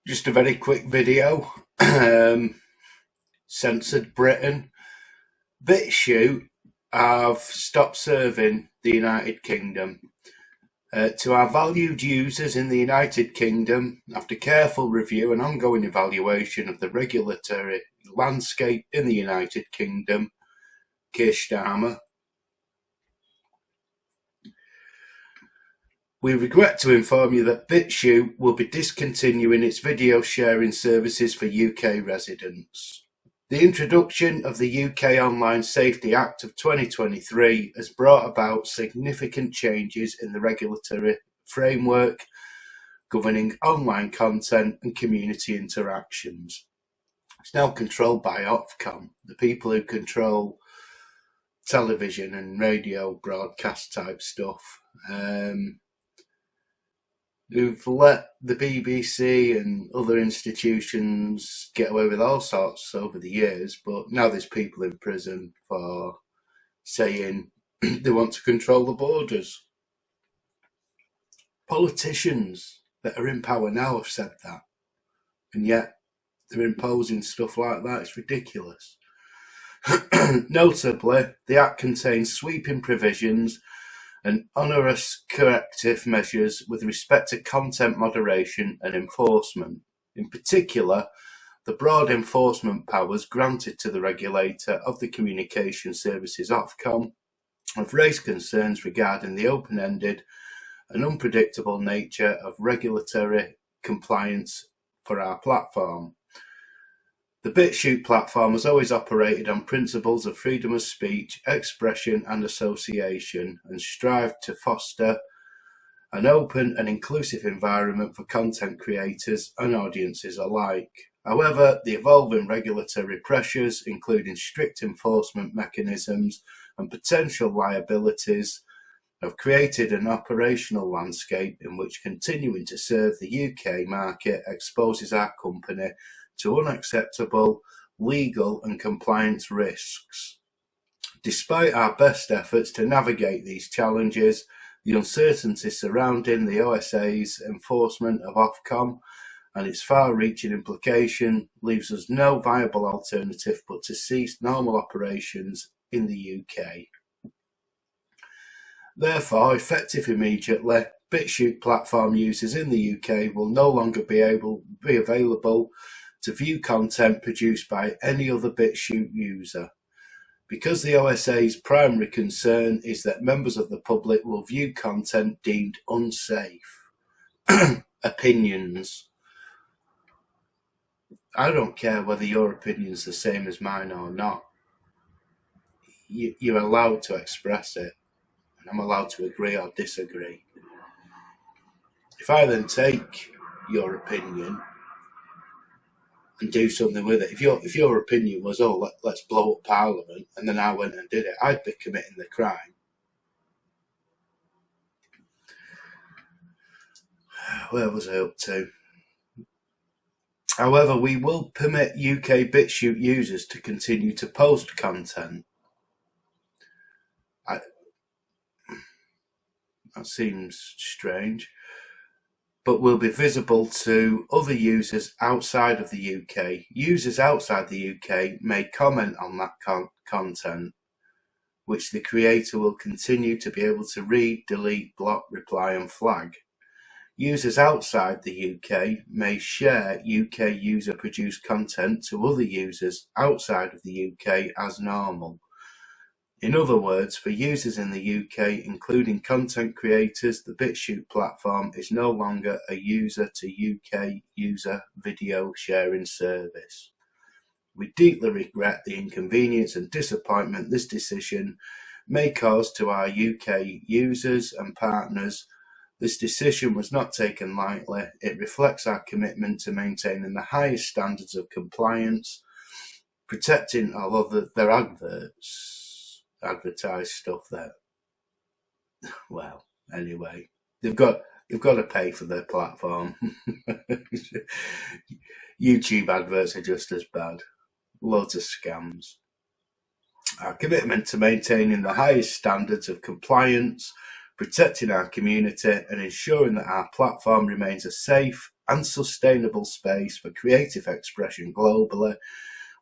Just a very quick video. Censored Britain. Bitchute have stopped serving the United Kingdom. To our valued users in the United Kingdom, after careful review and ongoing evaluation of the regulatory landscape in the United Kingdom, Kirschdama, we regret to inform you that Bitchute will be discontinuing its video sharing services for UK residents. The introduction of the UK Online Safety Act of 2023 has brought about significant changes in the regulatory framework governing online content and community interactions. It's now controlled by Ofcom, the people who control television and radio broadcast type stuff. Who've let the BBC and other institutions get away with all sorts over the years, but now there's people in prison for saying they want to control the borders. Politicians that are in power now have said that, and yet they're imposing stuff like that. It's ridiculous. Notably, the Act contains sweeping provisions and onerous corrective measures with respect to content moderation and enforcement. In particular, the broad enforcement powers granted to the regulator of the communication services Ofcom have raised concerns regarding the open-ended and unpredictable nature of regulatory compliance for our platform. The Bitchute platform has always operated on principles of freedom of speech, expression and association, and strived to foster an open and inclusive environment for content creators and audiences alike. However, the evolving regulatory pressures, including strict enforcement mechanisms and potential liabilities, have created an operational landscape in which continuing to serve the UK market exposes our company to unacceptable legal and compliance risks. Despite our best efforts to navigate these challenges, the uncertainty surrounding the OSA's enforcement of Ofcom and its far-reaching implication leaves us no viable alternative but to cease normal operations in the UK. Therefore, effective immediately, Bitchute platform users in the UK will no longer be available to view content produced by any other Bitchute user. Because the OSA's primary concern is that members of the public will view content deemed unsafe. Opinions. I don't care whether your opinion's the same as mine or not. You're allowed to express it, and I'm allowed to agree or disagree. If I then take your opinion and do something with it. If your opinion was, oh, let's blow up Parliament, and then I went and did it, I'd be committing the crime. Where was I up to? However, we will permit UK Bitchute users to continue to post content. That seems strange. But will be visible to other users outside of the UK. Users outside the UK may comment on that content, which the creator will continue to be able to read, delete, block, reply and flag. Users outside the UK may share UK user-produced content to other users outside of the UK as normal. In other words, for users in the UK, including content creators, the Bitchute platform is no longer a user-to-UK user video sharing service. We deeply regret the inconvenience and disappointment this decision may cause to our UK users and partners. This decision was not taken lightly. It reflects our commitment to maintaining the highest standards of compliance, protecting all of their advertise stuff that, well, anyway, you've got to pay for their platform. YouTube adverts are just as bad. Loads of scams. Our commitment to maintaining the highest standards of compliance, protecting our community and ensuring that our platform remains a safe and sustainable space for creative expression globally.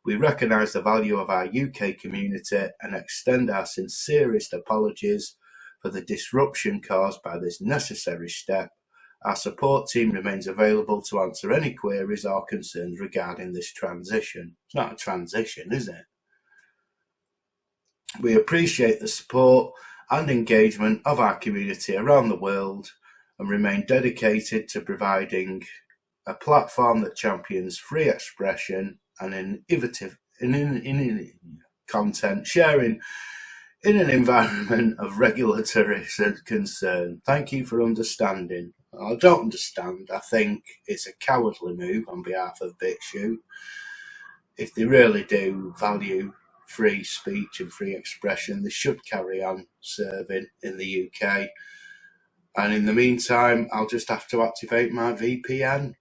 We recognise the value of our UK community and extend our sincerest apologies for the disruption caused by this necessary step. Our support team remains available to answer any queries or concerns regarding this transition. It's not a transition, is it? We appreciate the support and engagement of our community around the world and remain dedicated to providing a platform that champions free expression and innovative content sharing in an environment of regulatory concern. Thank you for understanding. I don't understand. I think it's a cowardly move on behalf of Bitchute. If they really do value free speech and free expression, they should carry on serving in the UK. And in the meantime, I'll just have to activate my VPN.